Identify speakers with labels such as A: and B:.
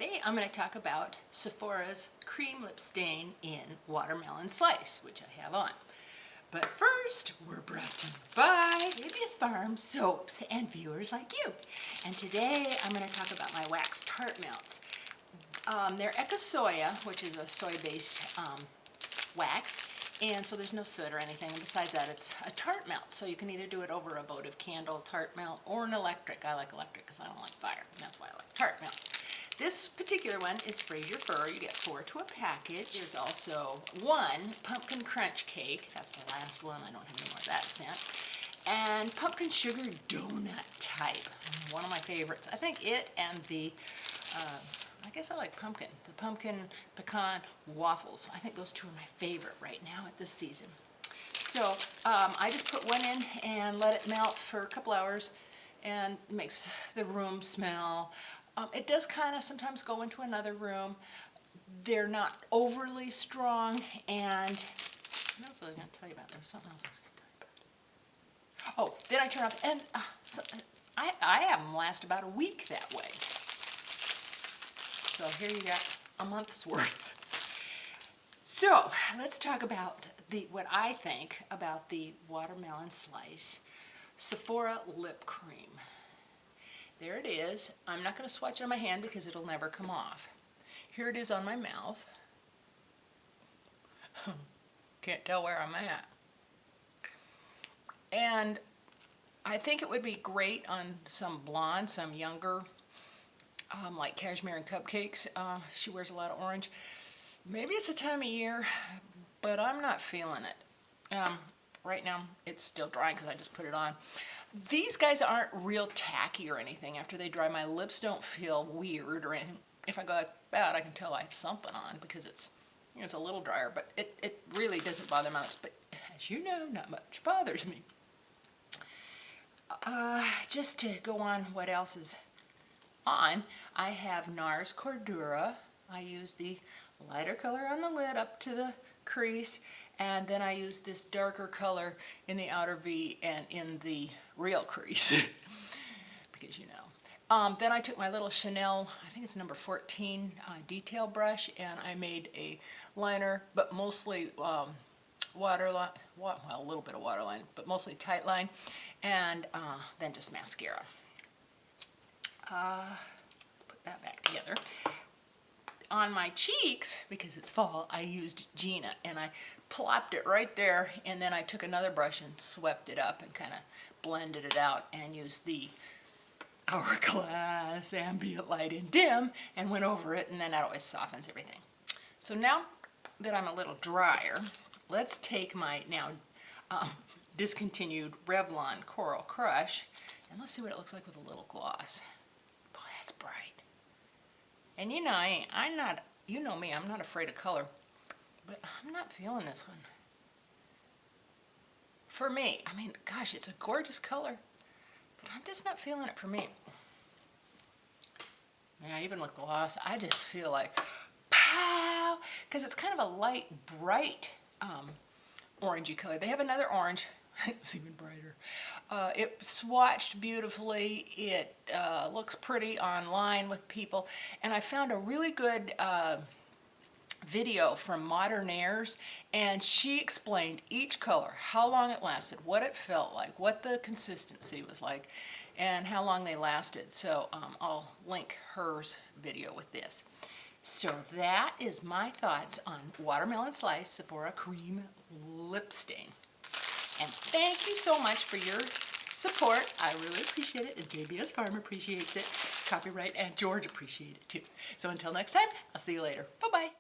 A: Today I'm going to talk about Sephora's cream lip stain in Watermelon Slice, which I have on. But first, we're brought to you by Habeas Farm soaps and viewers like you. And today I'm going to talk about my wax Tart melts. They're Ecosoya, which is a soy-based wax, and so there's no soot or anything. And besides that, it's a Tart melt, so you can either do it over a votive candle Tart melt or an electric. I like electric because I don't like fire, and that's why I like Tart melts. This particular one is Frasier Fur. You get 4 to a package. There's also 1 pumpkin crunch cake. That's the last one. I don't have any more of that scent. And pumpkin sugar donut type. One of my favorites. I think it and the, I guess I like pumpkin. The pumpkin pecan waffles. I think those two are my favorite right now at this season. So I just put one in and let it melt for a couple hours, and it makes the room smell. It does kind of sometimes go into another room. They're not overly strong, and what else was I going to tell you about? There was something else I was going to tell you about. Oh, then I turn off, and so I have them last about a week that way. So here you got a month's worth. So let's talk about what I think about the Watermelon Slice Sephora lip cream. There it is. I'm not going to swatch it on my hand because it'll never come off. Here it is on my mouth. Can't tell where I'm at. And I think it would be great on some blonde, some younger, like Cashmere and Cupcakes. She wears a lot of orange. Maybe it's the time of year, but I'm not feeling it. Right now it's still drying because I just put it on. These guys aren't real tacky or anything. After they dry, my lips don't feel weird or anything. If I go like that, I can tell I have something on because it's, you know, it's a little drier, but it really doesn't bother my lips. But as you know, not much bothers me. Just to go on what else is on, I have NARS Cordura. I use the lighter color on the lid up to the crease, and then I use this darker color in the outer V and in the real crease, because you know. Then I took my little Chanel, I think it's number 14 detail brush, and I made a liner, but mostly waterline, well, a little bit of waterline, but mostly tight line, and then just mascara. Let's put that back together. On my cheeks, because it's fall, I used Gina, and I plopped it right there, and then I took another brush and swept it up and kind of blended it out and used the Hourglass Ambient Light in Dim and went over it, and then that always softens everything. So now that I'm a little drier, let's take my now discontinued Revlon Coral Crush, and let's see what it looks like with a little gloss. Boy, that's bright. And you know, I'm not, you know me, I'm not afraid of color, but I'm not feeling this one. For me, I mean, gosh, it's a gorgeous color, but I'm just not feeling it for me. Yeah, even with gloss, I just feel like, pow, because it's kind of a light, bright orangey color. They have another orange. It's even brighter. It swatched beautifully. It looks pretty online with people. And I found a really good video from Modernaires, and she explained each color, how long it lasted, what it felt like, what the consistency was like, and how long they lasted. So I'll link hers video with this. So that is my thoughts on Watermelon Slice Sephora Cream Lip Stain. And thank you so much for your support. I really appreciate it, and JBS Farm appreciates it. Copyright and George appreciate it too. So until next time, I'll see you later. Bye-bye.